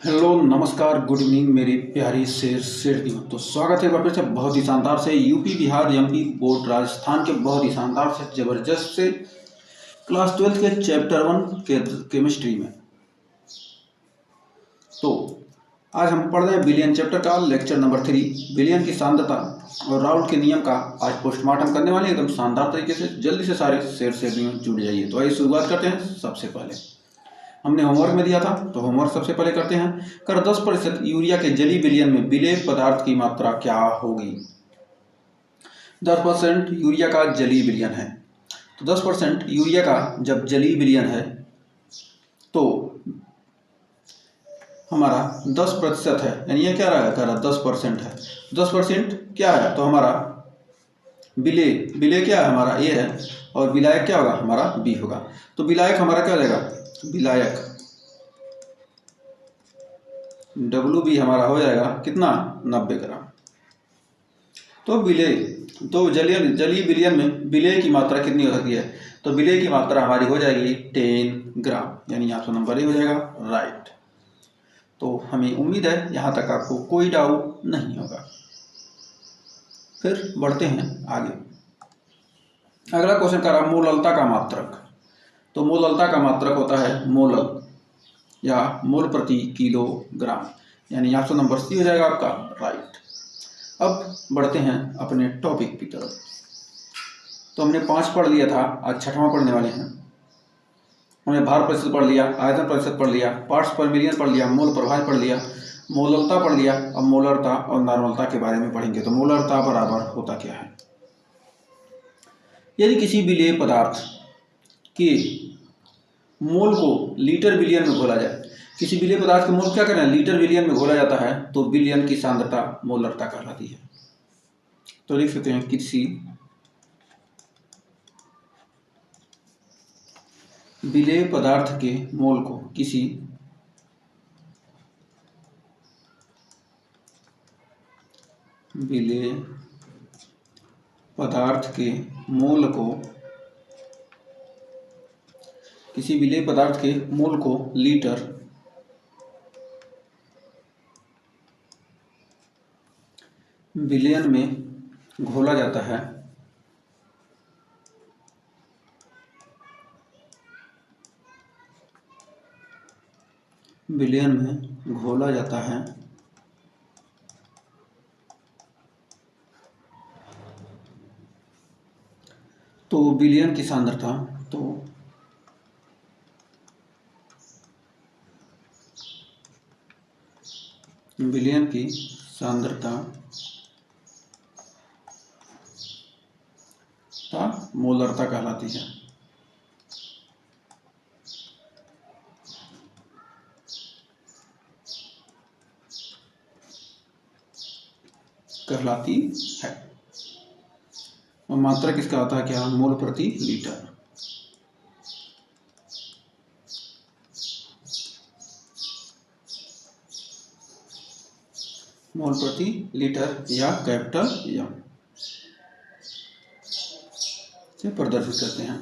Hello नमस्कार good evening मेरी प्यारी शेर तो स्वागत है वापस से बहुत ही शानदार से UP Bihar MP board Rajasthan के बहुत ही शानदार से जबरदस्त से क्लास 12 के चैप्टर 1 के केमिस्ट्री में। तो आज हम पढ़ रहे हैं बिलियन चैप्टर का लेक्चर नंबर 3 बिलियन की सांद्रता और राउल्ट के नियम का आज पोस्टमार्टम करने वाले एकदम शानदार तरीके से। जल्दी से सारे शेर में जुड़ जाइए। तो आइए शुरुआत करते हैं। सबसे पहले हमने होमवर्क में दिया था तो होमवर्क सबसे पहले करते हैं। कर 10% यूरिया के जलीय विलयन में विलेय पदार्थ की मात्रा क्या होगी। 10% यूरिया का जलीय विलयन है तो 10% यूरिया का जब जलीय विलयन है तो हमारा 10% है, यानी ये क्या रहा 10% है। 10% क्या है तो हमारा विलेय क्या है हमारा ए है और विलायक क्या होगा हमारा बी होगा। तो विलायक हमारा क्या हो जाएगा विलायक WB हमारा हो जाएगा कितना 90 ग्राम। तो विलेय तो जलीय विलयन में विलेय की मात्रा कितनी हो सकती है तो विलेय की मात्रा हमारी हो जाएगी 10 ग्राम, यानी ऑप्शन नंबर ए हो जाएगा राइट। तो हमें उम्मीद है यहाँ तक आपको कोई डाउट नहीं होगा। फिर बढ़ते हैं आगे। अगला क्वेश्चन कर रहा मोललता का मात्रक। तो मोललता का मात्रक होता है मोलल या मोल प्रति किलोग्राम, यानी ऑप्शन नंबर सी हो जाएगा आपका राइट। अब बढ़ते हैं अपने टॉपिक की तरफ। तो हमने 5 पढ़ लिया था, आज 6वां पढ़ने वाले हैं। हमने भार प्रतिशत पढ़ लिया, आयतन प्रतिशत पढ़ लिया, पार्ट्स पर मिलियन पढ़ लिया, मोल प्रभाव पढ़ लिया, मोललता पढ़ लिया। अब मोलरता और नॉर्मलता के बारे में पढ़ेंगे। तो मोलरता बराबर होता क्या है। यदि किसी विलेय पदार्थ के मोल को लीटर विलियन में घोला जाए, किसी विलेय पदार्थ के मोल क्या करें लीटर विलियन में घोला जाता है तो विलियन की सांद्रता मोलरता कहलाती है। तो लिख सकते हैं किसी विलेय पदार्थ के मोल को किसी विलेय पदार्थ के मोल को किसी विलेय पदार्थ के मोल को लीटर विलियन में घोला जाता है विलियन में घोला जाता है तो विलियन की सांद्रता विलियन की सांद्रता मोलरता कहलाती है। और मात्रा किसका आता है क्या मोल प्रति लीटर। मोल प्रति लीटर या कैपिटल एम से प्रदर्शित करते हैं।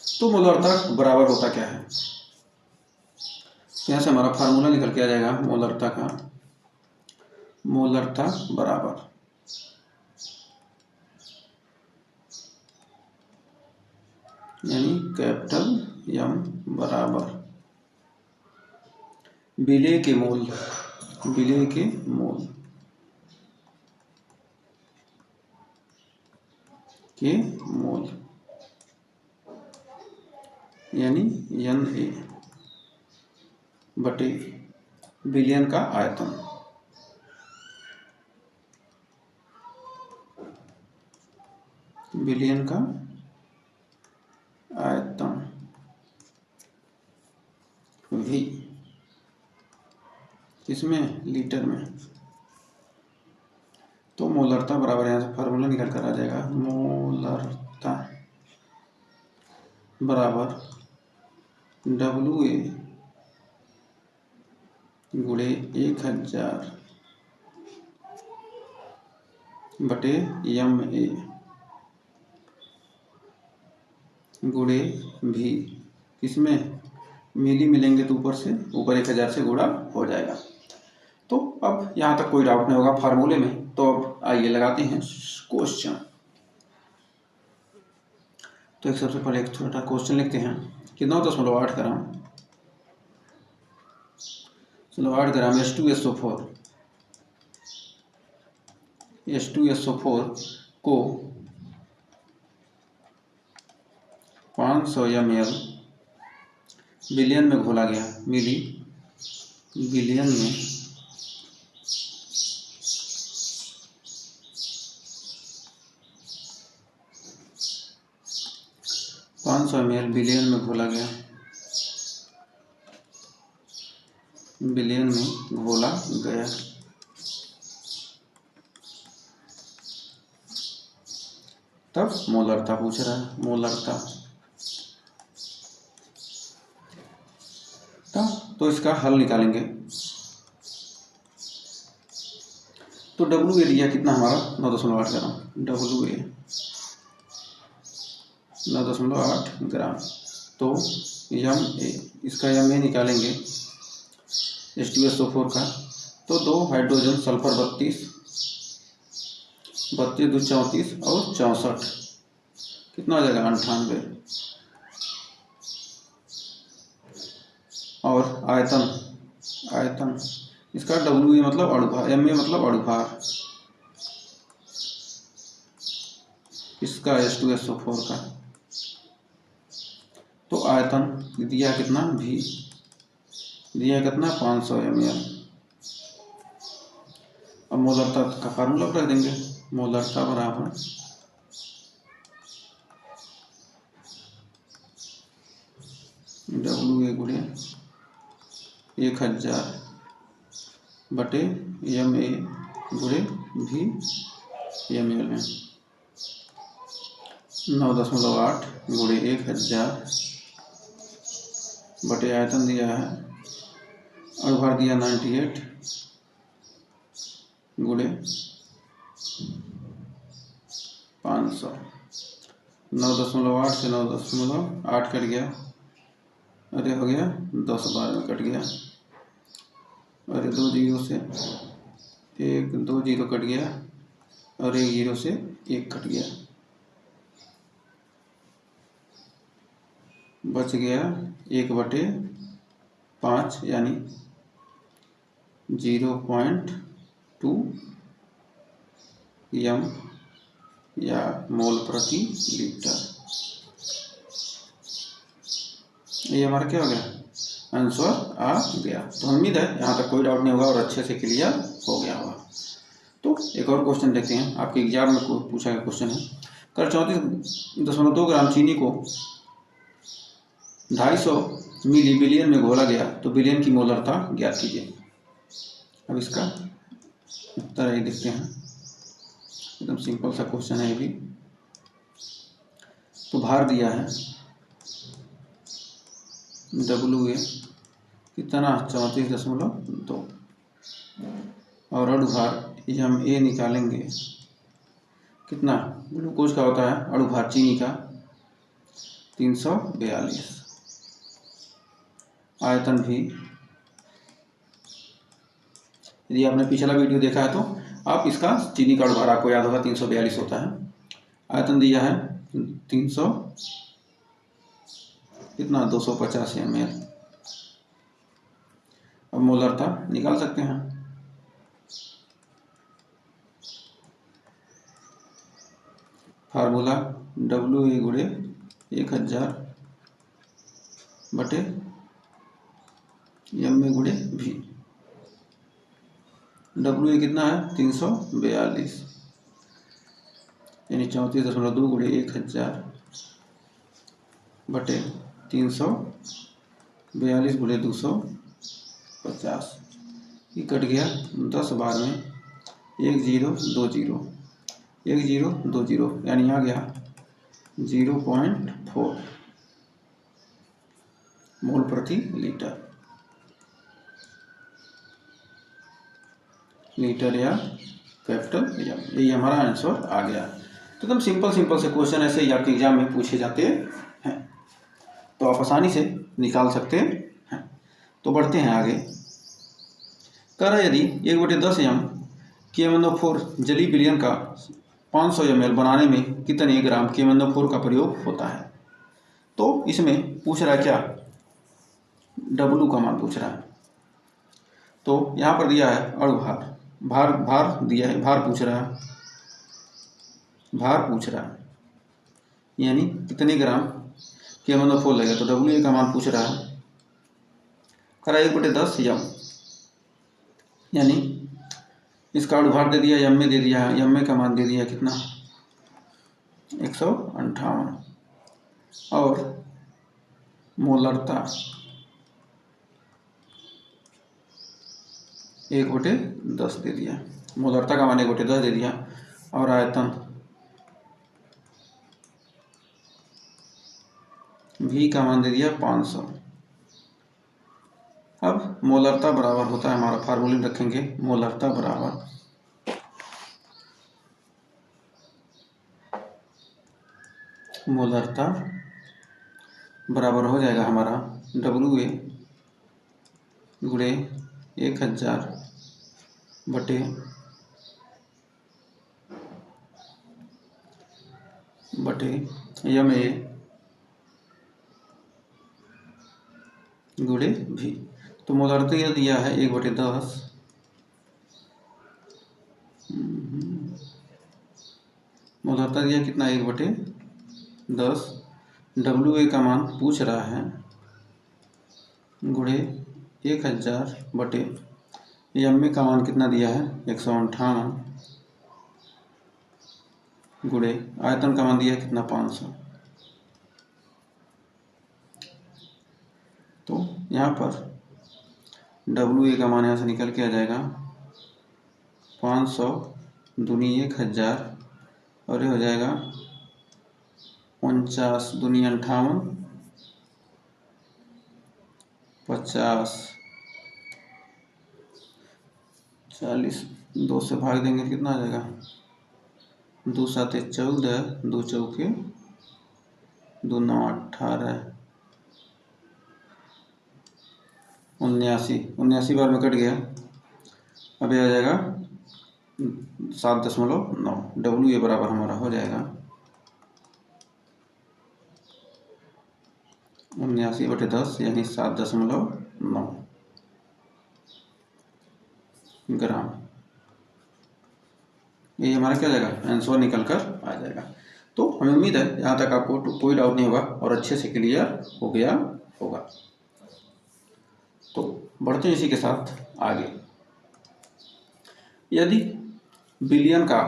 तो मोलरता बराबर होता क्या है। यहाँ से हमारा फार्मूला निकल के आ जाएगा मोलरता का। मोलरता बराबर यानी कैपिटल एम बराबर विलेय के मोल यानी Na बटे विलियन का आयतन। विलियन का आयतन V किसमें लीटर में। तो मोलरता बराबर यहाँ से फार्मूला निकल कर आ जाएगा मोलरता बराबर WA गुणे 1000 बटे MA गुणे V किसमें मिली मिलेंगे तो ऊपर 1000 से गुणा हो जाएगा। तो अब यहाँ तक कोई डाउट नहीं होगा फार्मूले में। तो अब आइए लगाते हैं क्वेश्चन। तो एक सबसे पहले एक छोटा क्वेश्चन लिखते हैं कि 9.8 ग्राम 8 ग्राम H2SO4 को 500 ml बिलियन में घोला गया, मिली बिलियन में 500 ml बिलियन में घोला गया, बिलियन में घोला गया। तब मोलरता पूछ रहा है, मोलरता। तो इसका हल निकालेंगे। तो WA दिया कितना हमारा 9.8 ग्राम, WA 9.8 ग्राम। तो MA, इसका MA निकालेंगे H2SO4 का। तो 2 हाइड्रोजन सल्फर 32 32 2 34 और 64, कितना हो जाएगा 98। और आयतन इसका WA मतलब अणुभार, MA मतलब अणुभार इसका H2SO4 का। तो आयतन दिया कितना, भी दिया कितना 500 ml। अब मोलरता का फार्मूला रख देंगे, मोलरता बराबर WA गुणे 1000 बटे MA गुणे भी ml में। 9.8 गुणे 1000 बटे आयतन दिया है, अणुभार दिया 98 गुणे 500। 9.8 से 9.8 कट गया, अरे हो गया 10 बार में कट गया। अरे 2 जीरो से 1, 2 जीरो कट गया और 1 जीरो से 1 कट गया, बच गया 1/5 यानी 0.2 m या मोल प्रति लीटर। ये हमारा क्या हो गया, आंसर आ गया। तो उम्मीद है यहाँ तक कोई डाउट नहीं होगा और अच्छे से क्लियर हो गया होगा। तो एक और क्वेश्चन देखते हैं, आपके एग्जाम में पूछा गया क्वेश्चन है। कर 34.2 ग्राम चीनी को 250 मिली बिलियन में घोला गया, तो बिलियन की मोलरता ज्ञात कीजिए। अब इसका उत्तर ही देखते हैं, एकदम सिंपल सा क्वेश्चन है ये भी। तो भार दिया है WA कितना 34.2 और अणुभार MA निकालेंगे कितना, ग्लूकोज का होता है अणुभार चीनी का 342। आयतन भी, यदि आपने पिछला वीडियो देखा है तो आप इसका चीनी का अणुभार आपको याद होगा 342 होता है। आयतन दिया है 300 कितना 250 ml। अब मोलरता निकाल सकते हैं। फार्मूला WA गुणे 1000 बटे MA गुणे भी। WA कितना है 342 यानी 34.2 गुणे 1000 बटे 342 गुणे 250। ये कट गया 10 बार में, 1 0 2 0 1 0 2 0 यानी आ गया 0.4 मोल प्रति लीटर या कैपिटल एम। यही हमारा आंसर आ गया। तो एकदम सिंपल से क्वेश्चन ऐसे ही आपके एग्जाम में पूछे जाते हैं। तो आप आसानी से निकाल सकते हैं। तो बढ़ते हैं आगे। कह रहा है यदि 1/10 KMnO4 जलीय विलयन का 500 ml बनाने में कितने ग्राम KMnO4 का प्रयोग होता है। तो इसमें पूछ रहा है क्या, W का मान पूछ रहा है। तो यहाँ पर दिया है अणुभार, भार दिया है, भार पूछ रहा है, यानी कितने ग्राम KMnO4 लगेगा। तो W का मान पूछ रहा है, करा 1/10 यानी इसका अणुभार दे दिया, यम में दे दिया है, यम में का मान दे दिया कितना 158, और मोलरता 1/10 दे दिया, मोलरता का मान 1/10 दे दिया, और आयतन V का मान दे दिया 500। अब मोलरता बराबर होता है, हमारा फार्मूले में रखेंगे, मोलरता बराबर हो जाएगा हमारा WA गुणे 1000 बटे MA गुणे V। तो मोलरता यह दिया है 1/10, मोलरता दिया कितना 1/10, WA का मान पूछ रहा है गुणे 1000 बटे MA का मान कितना दिया है 158 गुणे आयतन का मान दिया है कितना 500। तो यहाँ पर WA का मान यहाँ से निकल के आ जाएगा 500 दूनी 1000, और ये हो जाएगा 49 दूनी 58, 50, 40, 2 से भाग देंगे कितना आ जाएगा 2 7 14, 2 चौके 2 9 18, 79 बार में कट गया। अब ये आ जाएगा 7.9। WA बराबर हमारा हो जाएगा 79/10 यानी 7.9 ग्राम। ये हमारा क्या जाएगा, आंसर निकल कर आ जाएगा। तो हमें उम्मीद है यहाँ तक आपको कोई डाउट नहीं होगा और अच्छे से क्लियर हो गया होगा। तो बढ़ते हैं इसी के साथ आगे। यदि विलयन का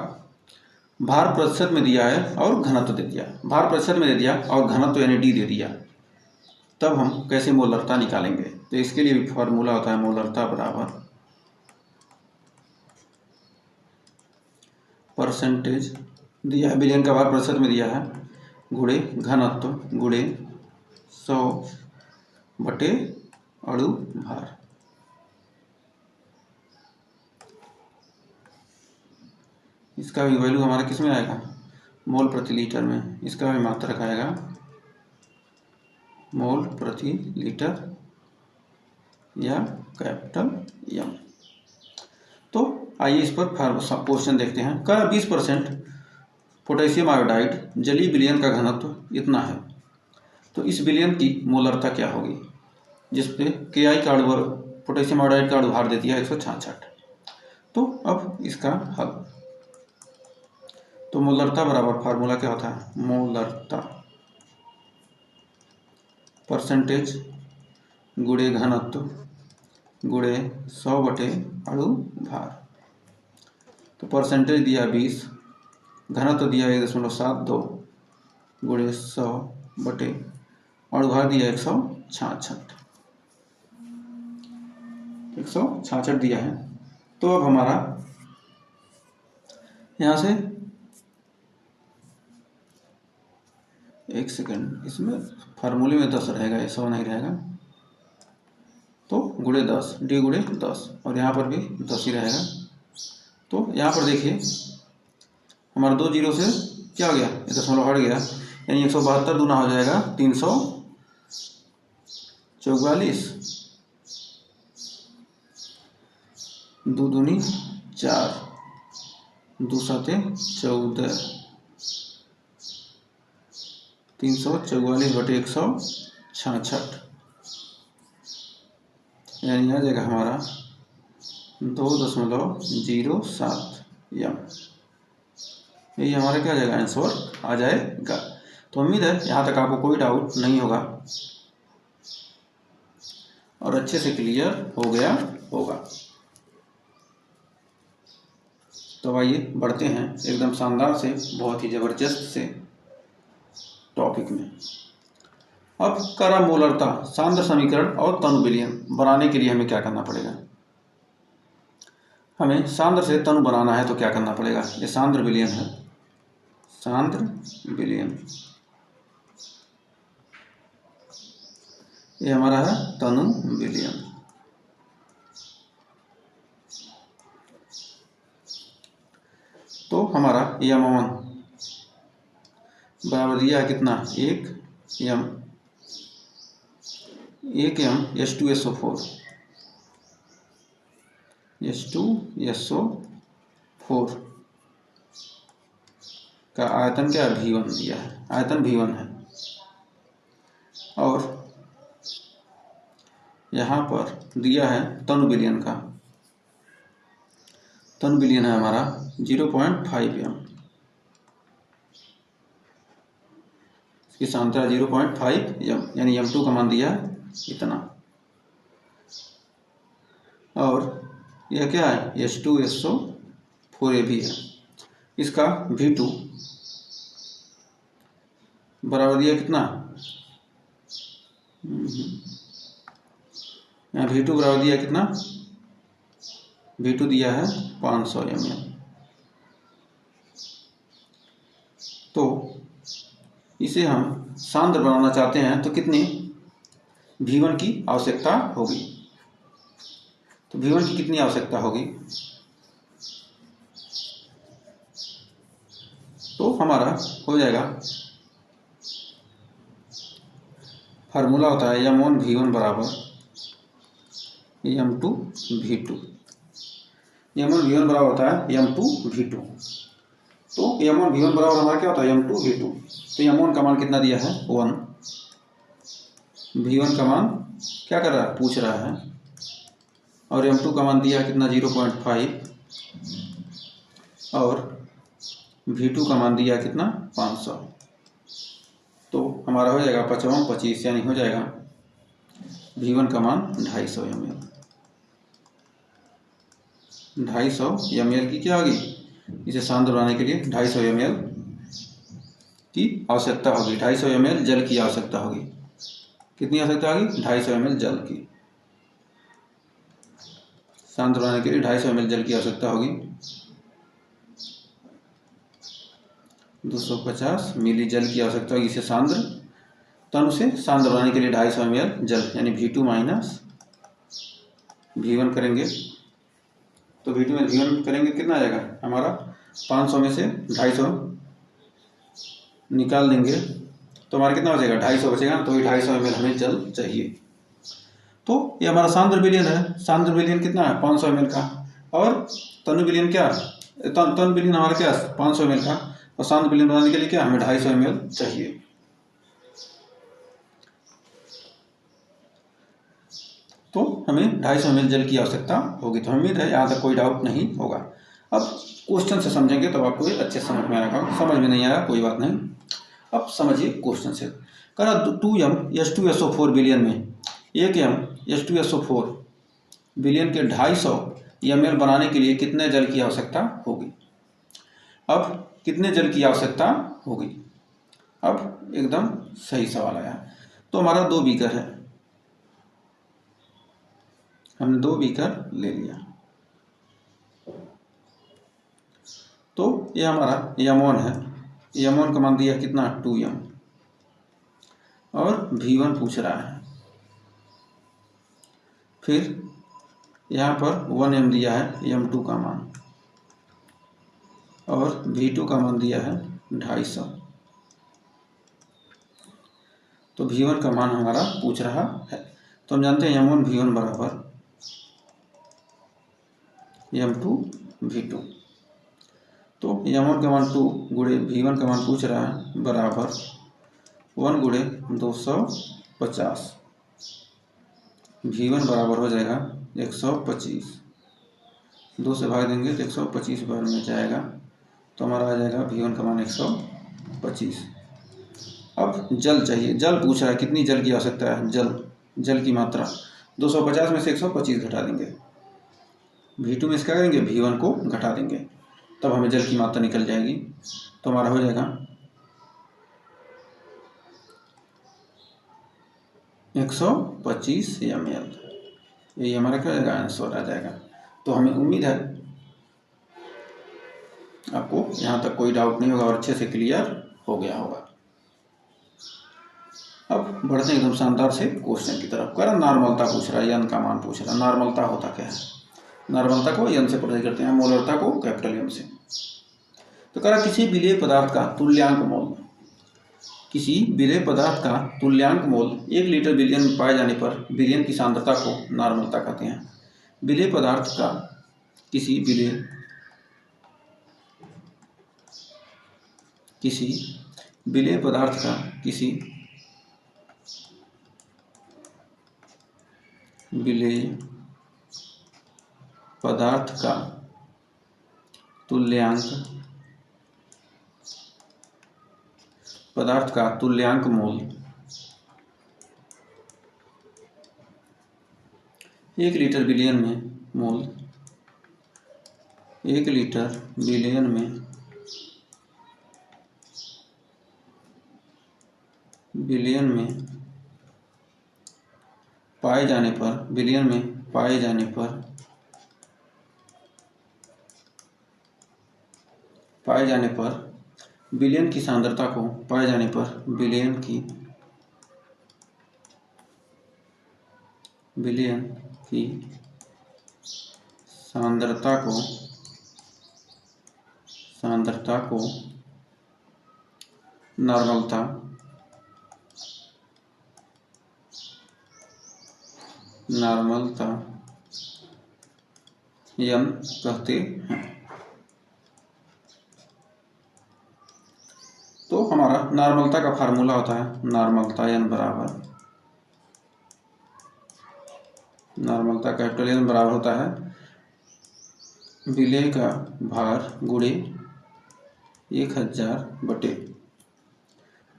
भार प्रतिशत में दिया है और घनत्व दे दिया, भार प्रतिशत में दे दिया और घनत्व यानी D दे दिया, तब हम कैसे मोलरता निकालेंगे। तो इसके लिए भी फॉर्मूला होता है मोलरता बराबर परसेंटेज दिया है, विलयन का भार प्रतिशत में दिया है, गुणे घनत्व गुणे 100 बटे अणु भार। इसका भी वैल्यू हमारा किस में आएगा, मोल प्रति लीटर में। इसका भी मात्रक आएगा मोल प्रति लीटर या कैपिटल M। तो आइए इस पर क्वेश्चन देखते हैं। का 20% पोटेशियम आयोडाइड जलीय विलयन का घनत्व इतना है, तो इस विलयन की मोलरता क्या होगी, जिसपे KI का पोटेशियम आयोडाइड का अणुभार दे दिया 166। तो अब इसका हल, तो मोलरता बराबर फार्मूला क्या होता है, मोलरता परसेंटेज गुणे घनत्व गुणे 100 बटे अणु भार। तो परसेंटेज दिया 20, घनत्व दिया 1.72 गुणे 100 बटे अणुभार दिया 166 दिया है। तो अब हमारा यहाँ से एक सेकंड, इसमें फार्मूले में 10 रहेगा, 100 नहीं रहेगा। तो गुणे 10, D गुणे 10, और यहाँ पर भी 10 ही रहेगा। तो यहाँ पर देखिए हमारा 2 जीरो से क्या हो गया, 1 दशमलव हट गया, यानी 172 दूना हो जाएगा 44, 2 दूनी 4, 2 साते 14, 344/166, यानी आ जाएगा हमारा 2.07 यम। यही हमारा क्या आ जाएगा, आंसर आ जाएगा। तो उम्मीद है यहाँ तक आपको कोई डाउट नहीं होगा और अच्छे से क्लियर हो गया होगा। तो आइए बढ़ते हैं एकदम शानदार से, बहुत ही ज़बरदस्त से टॉपिक में। अब करा मोलरता, सांद्र समीकरण और तनु विलयन बनाने के लिए हमें क्या करना पड़ेगा। हमें सांद्र से तनु बनाना है तो क्या करना पड़ेगा। ये सांद्र विलयन है, सांद्र विलयन, ये हमारा है तनु विलयन। तो हमारा यम1 बराबर दिया है कितना, 1 यम H2SO4 का आयतन क्या है, V1 दिया है, आयतन V1 है। और यहाँ पर दिया है तनु विलयन का, तनु विलयन है हमारा 0.5 यम, इसकी सांद्रता 0.5 यम, यानी M2 का मान दिया है इतना। और यह क्या है, H2SO4 भी है। इसका V2 बराबर दिया कितना, यहाँ V2 बराबर दिया कितना, V2 दिया है 500 ml। तो इसे हम सांद्र बनाना चाहते हैं तो कितनी V1 की आवश्यकता होगी। तो V1 की कितनी आवश्यकता होगी, तो हमारा हो जाएगा, फार्मूला होता है M1 V1 बराबर M2 V2। M1 V1 बराबर होता है M2 V2। तो M1 V1 बराबर हमारा क्या होता है, M2 V2। तो M1 का मान कितना दिया है, 1। V1 का मान क्या कर रहा है, पूछ रहा है। और M2 का मान दिया है कितना, 0.5। और V2 का मान दिया है कितना, 500। तो हमारा हो जाएगा 55 25, यानी हो जाएगा V1 का मान 250 ml। 250 ml की क्या होगी, इसे सांद्र बनाने के लिए 250 ml की आवश्यकता होगी। 250 ml जल की आवश्यकता होगी। कितनी आवश्यकता होगी, 250 ml जल की। सांद्र बनाने के लिए 250 ml जल की आवश्यकता होगी। 250 मिली जल की आवश्यकता होगी इसे सांद्र, तनु से सांद्र बनाने के लिए 250 ml जल, यानी V2 माइनस V1 करेंगे। तो V2 में V1 करेंगे कितना आ जाएगा हमारा, 500 में से 250 निकाल देंगे तो हमारा कितना बचेगा, 250 बचेगा। तो 250 ml हमें जल चाहिए। तो ये हमारा सांद्र विलयन है। सांद्र विलयन कितना है, 500 ml का। और तनु विलयन क्या, तनु विलयन हमारा क्या 500 ml का। और सांद्र विलयन बनाने के लिए क्या, हमें 250 ml चाहिए। तो हमें 250 ml जल की आवश्यकता होगी। तो उम्मीद है यहाँ तक कोई डाउट नहीं होगा। अब क्वेश्चन से समझेंगे तब आपको अच्छे समझ में आएगा। समझ में नहीं आया कोई बात नहीं, अब समझिए क्वेश्चन से। करा 2m H2SO4 विलयन में 1m H2SO4 विलयन के 250 ml बनाने के लिए कितने जल की आवश्यकता होगी। अब कितने जल की आवश्यकता होगी, अब एकदम सही सवाल आया। तो हमारा 2 बीकर है, हमने 2 बीकर ले लिया। तो ये हमारा M1 है, M1 का मान दिया कितना 2m। और V1 पूछ रहा है। फिर यहाँ पर 1m दिया है M2 का मान। और V2 का मान दिया है 250। तो V1 का मान हमारा पूछ रहा है। तो हम जानते हैं m1 v1 बराबर m2 v2। तो m1 का मान 2 गुणे v1 का मान पूछ रहा है बराबर 1 गुणे 250। v1 बराबर हो जाएगा 125, 2 से भाग देंगे तो 125 बार में जाएगा, तो हमारा आ जाएगा v1 का मान 125। अब जल चाहिए, जल पूछ रहा है कितनी जल की आवश्यकता है, जल की मात्रा 250 में से 125 घटा देंगे, v2 में इसका करेंगे v1 को घटा देंगे, तब हमें जल की मात्रा निकल जाएगी। तो हमारा हो जाएगा 125 ml, यही हमारा क्या हो जाएगा, आंसर आ जाएगा। तो हमें उम्मीद है आपको यहाँ तक कोई डाउट नहीं होगा और अच्छे से क्लियर हो गया होगा। अब बढ़ते हैं एकदम शानदार से क्वेश्चन की तरफ। कह रहा नॉर्मलता पूछ रहा है, यन का मान पूछ रहा है। नॉर्मलता होता क्या है, नॉर्मलता को यन से प्रकट करते हैं, मोलरता को कैपिटल एम से। तो कह रहा किसी विलेय पदार्थ का तुल्यांक मोल, किसी विलेय पदार्थ का तुल्यांक मोल 1 लीटर विलयन में पाए जाने पर विलयन की सांद्रता को नॉर्मलता कहते हैं। विलेय पदार्थ का किसी विलेय पदार्थ का किसी विलेय पदार्थ का तुल्यांक मोल 1 लीटर विलयन में पाए जाने पर विलयन की सांद्रता को नॉर्मलता यन कहते हैं। तो हमारा नॉर्मलता का फार्मूला होता है नॉर्मलता यन बराबर, नॉर्मलता कैपिटल एन बराबर होता है विलेय का भार गुणे 1000 बटे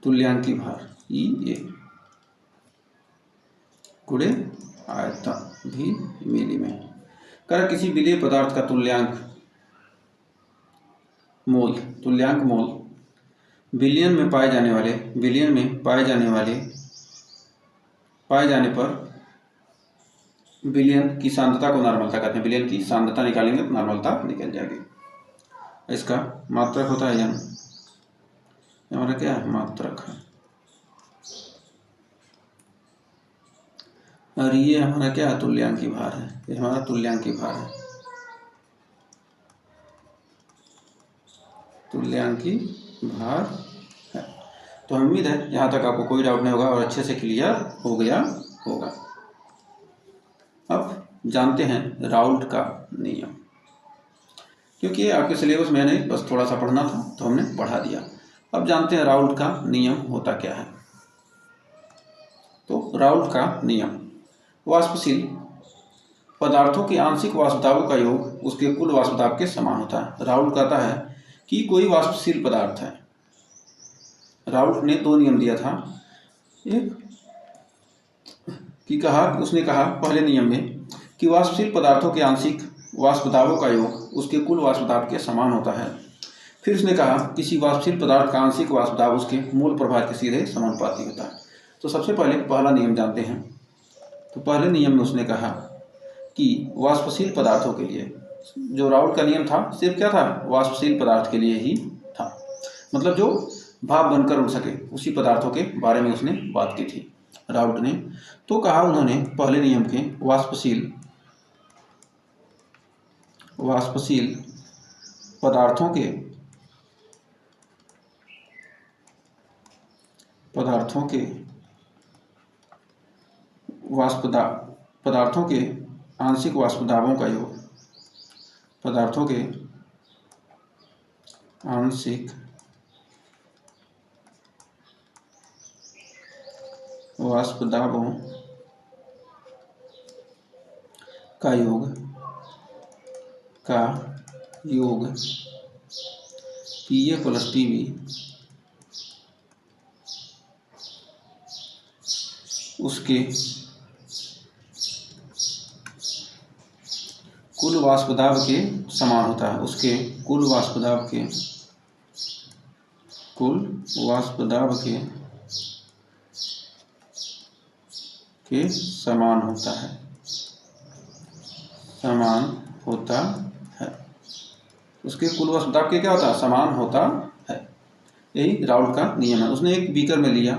तुल्यांकी भार E गुणे आयतन भी मिली में। कर किसी विलेय पदार्थ का तुल्यांक मोल विलयन में पाए जाने पर विलयन की सांद्रता को नॉर्मलता कहते हैं। विलयन की सांद्रता निकालेंगे तो नॉर्मलता निकल जाएगी। इसका मात्रक होता है यन, हमारा क्या है मात्रक है, और ये हमारा क्या है तुल्यांकी भार है, ये हमारा तुल्यांकी भार है, तुल्यांकी भार है। तो उम्मीद है यहाँ तक आपको कोई डाउट नहीं होगा और अच्छे से क्लियर हो गया होगा। अब जानते हैं राउल्ट का नियम, क्योंकि आपके सिलेबस में नहीं, बस थोड़ा सा पढ़ना था तो हमने पढ़ा दिया। अब जानते हैं राउल्ट का नियम होता क्या है। तो राउल्ट का नियम, वाष्पशील पदार्थों के आंशिक वाष्प दाबों का योग उसके कुल वाष्प दाब के समान होता है। राउल्ट कहता है कि कोई वाष्पशील पदार्थ है, राउल्ट ने 2 नियम दिया था। एक उसने कहा पहले नियम में कि वाष्पशील पदार्थों के आंशिक वाष्प दाबों का योग उसके कुल वाष्प दाब के समान होता है। फिर उसने कहा किसी वाष्पशील पदार्थ का आंशिक वाष्प दाब उसके मूल प्रभार के सीधे समानुपाती होता है। तो सबसे पहले पहला नियम जानते हैं। तो पहले नियम में उसने कहा कि वाष्पशील पदार्थों के लिए, जो राउल्ट का नियम था सिर्फ क्या था, वाष्पशील पदार्थ के लिए ही था, मतलब जो भाप बनकर उड़ सके उसी पदार्थों के बारे में उसने बात की थी राउल्ट ने। तो कहा उन्होंने पहले नियम के वाष्पशील पदार्थों के पदार्थों के आंशिक वाष्प दाबों का योग, पदार्थों के आंशिक वाष्प दाबों का योग PA + PB उसके कुल वाष्प दाब के समान होता है, उसके कुल वाष्प दाब के समान होता है, उसके कुल वाष्प दाब के क्या होता है, समान होता है। यही राउल्ट का नियम है। उसने एक बीकर में लिया,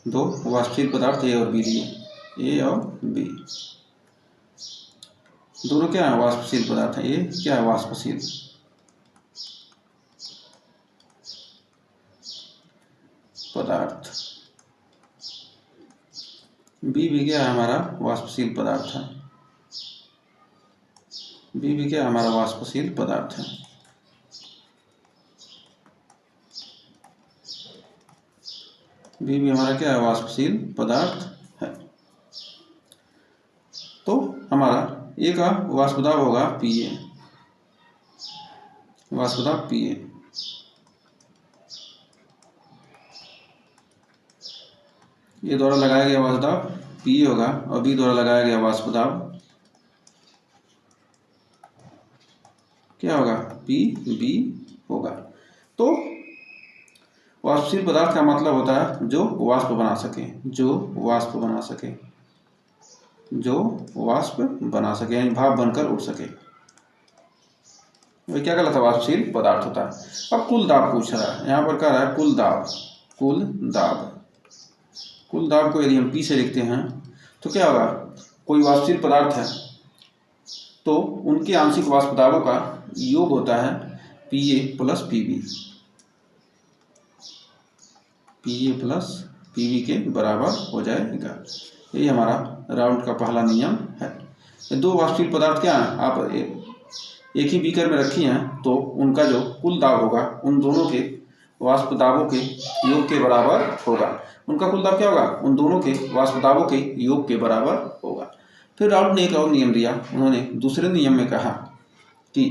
दो वाष्पशील पदार्थ A और B लिए, A और B दोनों क्या है, वाष्पशील पदार्थ है। A क्या है, वाष्पशील, पदार्थ, B भी क्या है, हमारा वाष्पशील पदार्थ है, B भी क्या है, हमारा वाष्पशील पदार्थ है। B भी हमारा क्या है, वाष्पशील पदार्थ है। तो हमारा A का वाष्प दाब होगा PA, वाष्प दाब PA, A द्वारा लगाया गया वाष्प दाब PA होगा और B द्वारा लगाया गया वाष्प दाब क्या होगा, PB होगा। तो वाष्पशील पदार्थ का मतलब होता है जो वाष्प बना सके, यानी भाप बनकर उड़ सके, वही क्या कहलाता है, वाष्पशील पदार्थ होता है। अब कुल दाब पूछ रहा है, यहाँ पर कह रहा है कुल दाब को यदि हम P से लिखते हैं तो क्या होगा, कोई वाष्पशील पदार्थ है तो उनके आंशिक वाष्प दाबों का योग होता है PA + PB, PA + PB के बराबर हो जाएगा। यही हमारा राउल्ट का पहला नियम है। ये दो वाष्पशील पदार्थ क्या हैं, आप एक ही बीकर में रखी हैं तो उनका जो कुल दाब होगा उन दोनों के वाष्प दाबों के योग के बराबर होगा। उनका कुल दाब क्या होगा, उन दोनों के वाष्प दाबों के योग के बराबर होगा। फिर राउल्ट ने एक और नियम दिया, उन्होंने दूसरे नियम में कहा कि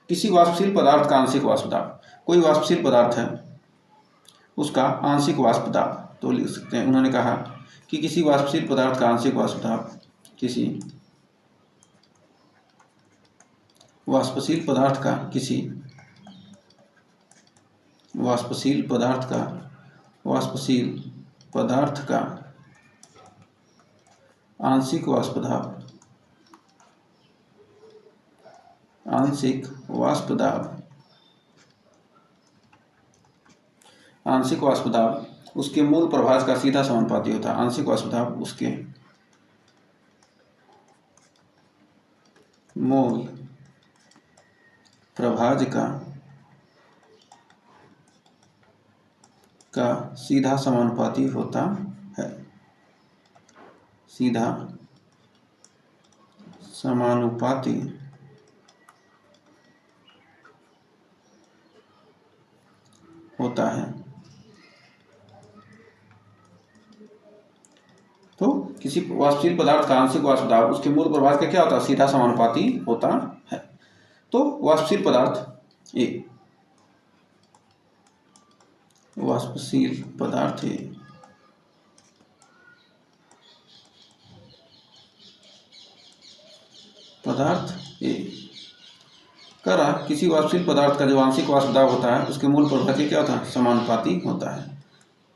किसी वाष्पशील पदार्थ का आंशिक वाष्प दाब, कोई वाष्पशील पदार्थ है उसका आंशिक वाष्प दाब, तो लिख सकते हैं, उन्होंने कहा कि किसी वाष्पशील पदार्थ का आंशिक वाष्प दाब, किसी वाष्पशील पदार्थ का आंशिक वाष्प दाब उसके मूल प्रभाज का सीधा समानुपाती होता है। आंशिक वाष्प दाब उसके मूल प्रभाज का सीधा समानुपाती होता है, सीधा समानुपाती होता है। तो किसी वाष्पशील पदार्थ का आंशिक वाष्प दाब उसके मूल प्रभाज का क्या होता है, सीधा समानुपाती होता है। तो वाष्पशील पदार्थ A, वाष्पशील पदार्थ A करा किसी वाष्पशील पदार्थ का जो आंशिक वाष्प दाब होता है उसके मूल प्रभाज के क्या होता है, समानुपाती होता है।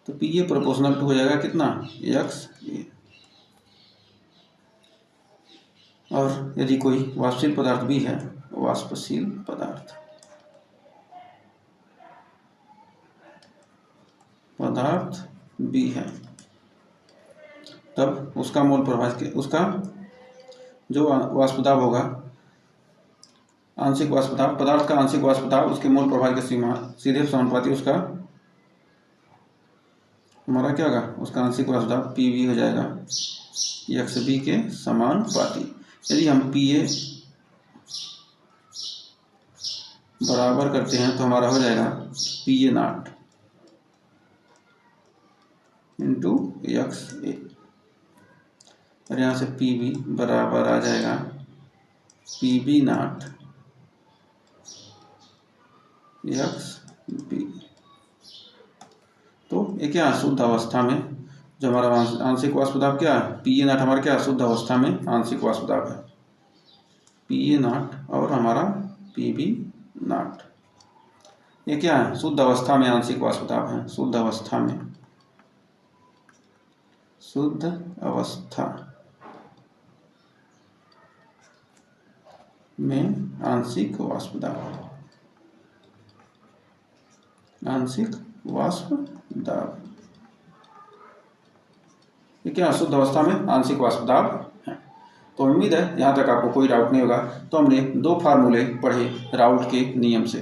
तो PA प्रोपोर्शनल टू हो जाएगा कितना, XA। और यदि कोई वाष्पशील पदार्थ भी है, वाष्पशील पदार्थ भी है, तब उसका मूल प्रभाज के उसका जो वाष्प दाब होगा, आंशिक वाष्प दाब, पदार्थ का आंशिक वाष्प दाब उसके मूल प्रभाज के सीधे समानुपाती उसका हमारा क्या होगा, उसका आंशिक वाष्प दाब PB हो जाएगा। XB के समानुपाती। यदि हम PA बराबर करते हैं तो हमारा हो जाएगा PA नॉट इंटू XA, और यहाँ से PB बराबर आ जाएगा PB नॉट XB। तो ये क्या शुद्ध अवस्था में जो हमारा आंशिक वाष्प दाब क्या है, PA नॉट हमारा क्या शुद्ध अवस्था में आंशिक वाष्प दाब है PA नॉट, और हमारा PB नॉट ये क्या है शुद्ध अवस्था में आंशिक वाष्प दाब है। शुद्ध अवस्था में आंशिक वाष्प दाब, आंशिक वाष्प दाब ये क्या शुद्ध अवस्था में आंशिक वाष्प दाब है। तो उम्मीद है यहाँ तक आपको कोई डाउट नहीं होगा। तो हमने दो फार्मूले पढ़े राउल्ट के नियम से,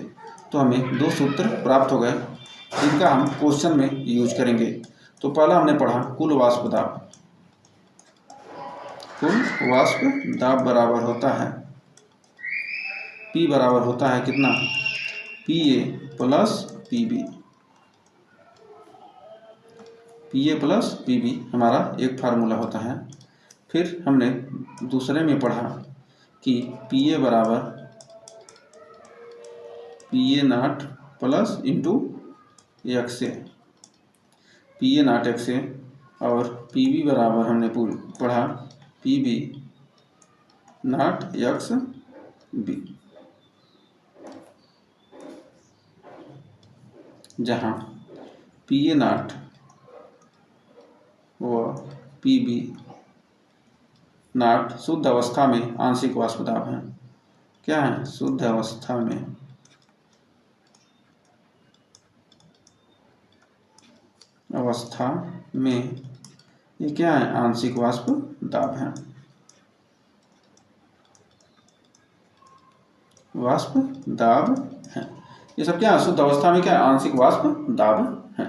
तो हमें दो सूत्र प्राप्त हो गए जिनका हम क्वेश्चन में यूज करेंगे। तो पहला हमने पढ़ा कुल वाष्प दाब। कुल वाष्प दाब बराबर होता है P बराबर होता है कितना, PA plus PB। PA plus PB हमारा एक फार्मूला होता है। फिर हमने दूसरे में पढ़ा कि PA बराबर PA not plus into XA, PA not XA, और PB बराबर हमने पढ़ा PB नॉट XB, जहाँ PA नॉट व PB नॉट शुद्ध अवस्था में आंशिक वाष्प दाब है। क्या है शुद्ध अवस्था में ये क्या है आंशिक वाष्प दाब है, वाष्प दाब है। ये सब क्या है शुद्ध अवस्था में क्या आंशिक वाष्प दाब है।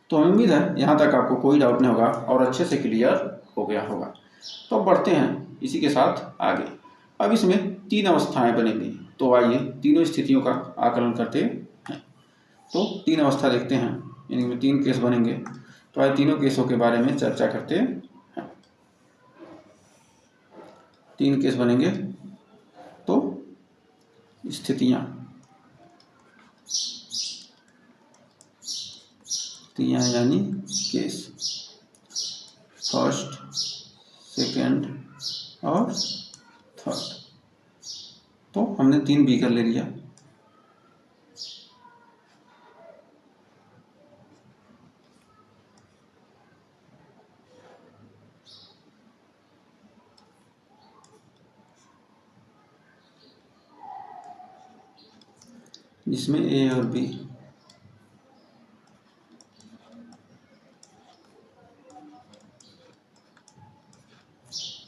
तो उम्मीद है यहाँ तक आपको कोई डाउट नहीं होगा और अच्छे से क्लियर हो गया होगा। तो बढ़ते हैं इसी के साथ आगे। अब इसमें तीन अवस्थाएं बनेंगी, तो आइए तीनों स्थितियों का आकलन करते हैं। तो तीन अवस्था देखते हैं, इनमें तीन केस बनेंगे। तो आइए तीनों केसों के बारे में चर्चा करते हैं। तीन केस बनेंगे, तो स्थितियां यानी केस, फर्स्ट, सेकेंड और थर्ड। तो हमने 3 बीकर ले लिया। जिसमें A और B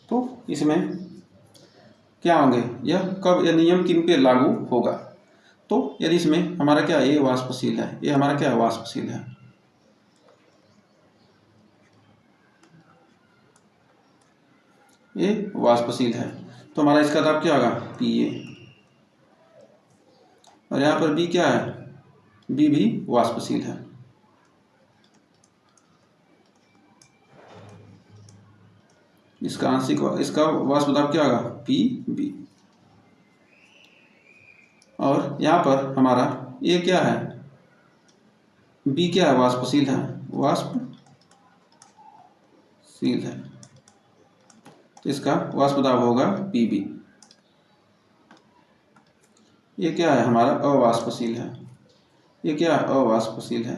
तो इसमें क्या होंगे, यह कब यह नियम किन पे लागू होगा। तो यदि इसमें हमारा क्या A वाष्पशील है, ये हमारा क्या वाष्पशील है, A वाष्पशील है, तो हमारा इसका दाब क्या होगा PA। और यहाँ पर B क्या है, B भी वाष्पशील है, इसका वाष्प दाब क्या होगा PB। और यहाँ पर हमारा A क्या है, B क्या है वाष्पशील है, वाष्पशील है, तो इसका वाष्प दाब होगा PB। ये क्या है हमारा अवाष्पशील है, ये क्या अवाष्पशील है,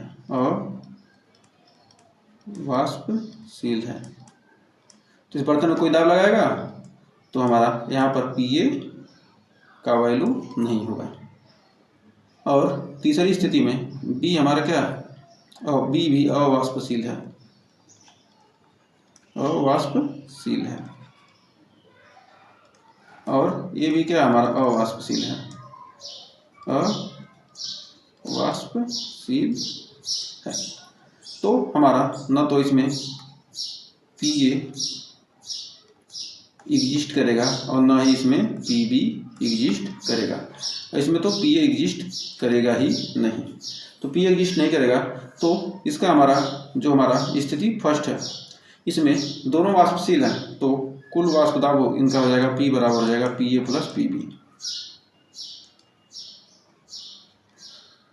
अवाष्पशील है। तो इस बर्तन में कोई दाब लगाएगा तो हमारा यहाँ पर PA का वैल्यू नहीं होगा। और तीसरी स्थिति में B हमारा क्या है, B भी अवाष्पशील है, अवाष्पशील है, और ये भी क्या हमारा अवाष्पशील है, अवाष्पशील है। तो हमारा न तो इसमें PA एग्जिस्ट करेगा और ना ही इसमें Pb एग्जिस्ट करेगा। इसमें तो Pa एग्जिस्ट करेगा ही नहीं, तो P एग्जिस्ट नहीं करेगा। तो इसका जो हमारा स्थिति फर्स्ट है, इसमें दोनों वाष्पशील हैं, तो कुल वाष्प दाब इनका हो जाएगा P बराबर हो जाएगा Pa plus Pb,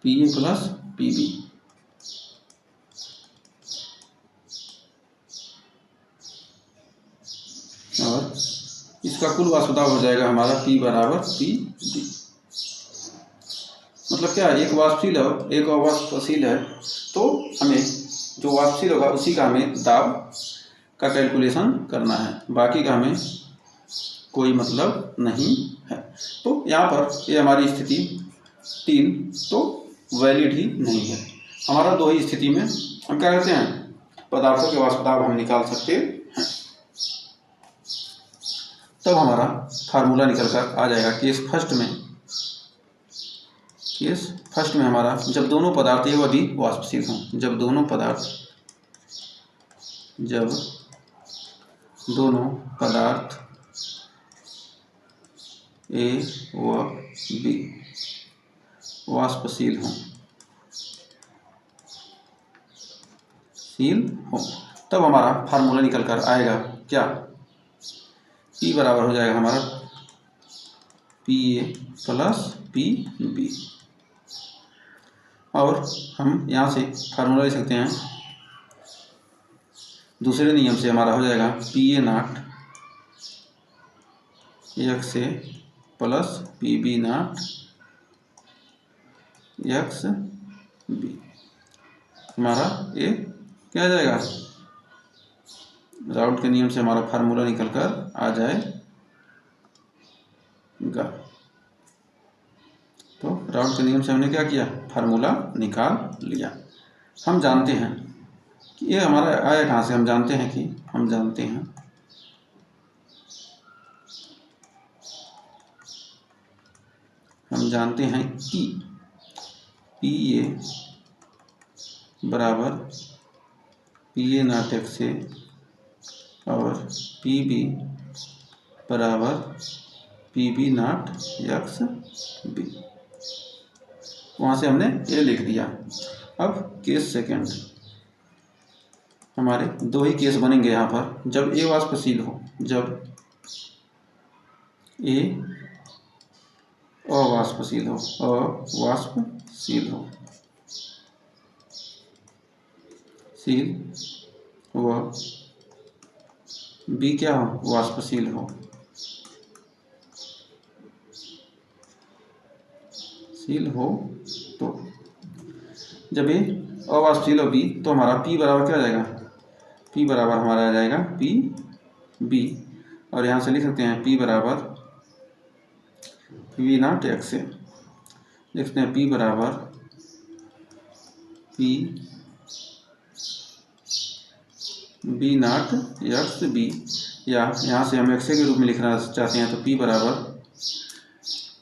Pa plus Pb। और इसका कुल वाष्प दाब हो जाएगा हमारा P बराबर Pb। मतलब क्या है, एक वाष्पशील है एक अवाष्पशील है, तो हमें जो वाष्पशील होगा उसी का हमें दाब का कैलकुलेशन करना है, बाकी का हमें कोई मतलब नहीं है। तो यहाँ पर ये हमारी स्थिति 3 तो वैलिड ही नहीं है। हमारा दो ही स्थिति में हम क्या करते हैं, पदार्थों के वाष्प दाब हम निकाल सकते हैं। तब हमारा फार्मूला निकल कर आ जाएगा केस फर्स्ट में हमारा जब दोनों पदार्थ ए व बी वाष्पशील हों, जब दोनों पदार्थ ए व बी वाष्पशील हों, तब हमारा फार्मूला निकल कर आएगा क्या, P बराबर हो जाएगा हमारा Pa प्लस Pb। और हम यहाँ से फार्मूला ले सकते हैं, दूसरे नियम से हमारा हो जाएगा Pa not x A plus Pb not x B। हमारा ये क्या आ जाएगा, राउट के नियम से हमारा फार्मूला निकल कर आ जाएगा। तो राउट के नियम से हमने क्या किया, फार्मूला निकाल लिया। हम जानते हैं कि ये हमारा आया कहाँ से, हम जानते हैं कि Pa बराबर Pa नॉट x A और Pb बराबर Pb नॉट x B। वहाँ से हमने ये लिख दिया। अब केस सेकंड, हमारे दो ही केस बनेंगे यहाँ पर, जब ए वाष्पशील हो, जब ए अवाष्पशील हो, व बी क्या हो, वाष्पशील हो, तो जब ए अवाष्पशील हो बी, तो हमारा P बराबर क्या आ जाएगा, P बराबर हमारा आ जाएगा Pb। और यहाँ से लिख सकते हैं P बराबर Pb नॉट x A, लिख सकते हैं P बराबर Pb नॉट x B, या यहाँ से हम x A के रूप में लिखना चाहते हैं तो P बराबर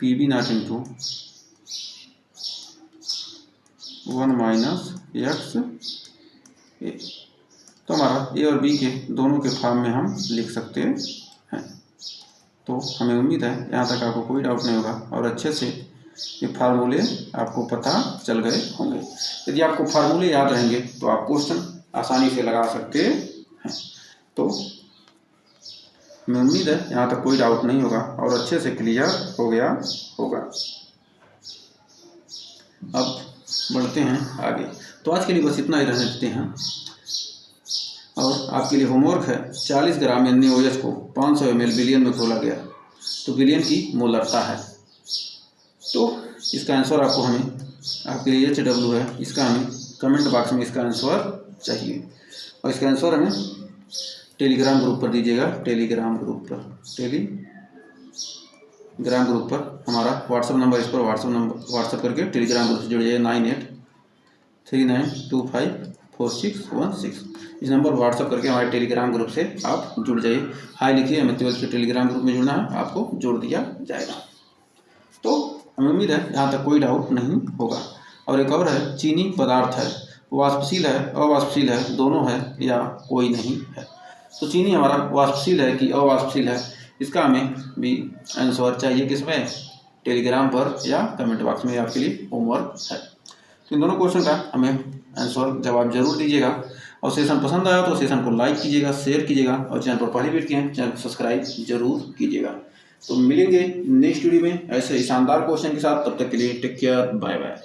Pb not into 1 minus x A। तो हमारा ए और बी के दोनों के फॉर्म में हम लिख सकते हैं। तो हमें उम्मीद है यहाँ तक आपको कोई डाउट नहीं होगा और अच्छे से ये फार्मूले आपको पता चल गए होंगे। यदि आपको फार्मूले याद रहेंगे तो आप क्वेश्चन आसानी से लगा सकते हैं। तो हमें उम्मीद है यहाँ तक कोई डाउट नहीं होगा और अच्छे से क्लियर हो गया होगा। अब बढ़ते हैं आगे। तो आज के लिए बस इतना ही रहने देते हैं और आपके लिए होमवर्क है 40 ग्राम NaOH को 500 ml बिलियन में घोला गया, तो बिलियन की मोलरता है। तो इसका आंसर आपको हमें, आपके लिए HW है, इसका हमें कमेंट बॉक्स में इसका आंसर चाहिए और इसका आंसर हमें टेलीग्राम ग्रुप पर दीजिएगा। टेलीग्राम ग्रुप पर हमारा व्हाट्सअप नंबर, इस पर व्हाट्सअप करके टेलीग्राम ग्रुप से जुड़िए 9839254616। इस नंबर पर व्हाट्सअप करके हमारे टेलीग्राम ग्रुप से आप जुड़ जाइए। हाय लिखिए, हमें 12th के टेलीग्राम ग्रुप में जुड़ना है, आपको जोड़ दिया जाएगा। तो हमें उम्मीद है यहाँ तक कोई डाउट नहीं होगा। और एक और है, चीनी पदार्थ है, वाष्पशील है अवाष्पशील है, दोनों है या कोई नहीं है। तो चीनी हमारा वाष्पशील है कि अवाष्पशील है, इसका हमें भी आंसर चाहिए किसमें, टेलीग्राम पर या कमेंट बॉक्स में आपके लिए होमवर्क है। तो इन दोनों क्वेश्चन का हमें आंसर जवाब जरूर दीजिएगा, और सेशन पसंद आया तो सेशन को लाइक कीजिएगा, शेयर कीजिएगा, और चैनल पर पहली बार किए हैं चैनल को सब्सक्राइब जरूर कीजिएगा। तो मिलेंगे नेक्स्ट वीडियो में ऐसे ही शानदार क्वेश्चन के साथ, तब तक के लिए टेक केयर, बाय बाय।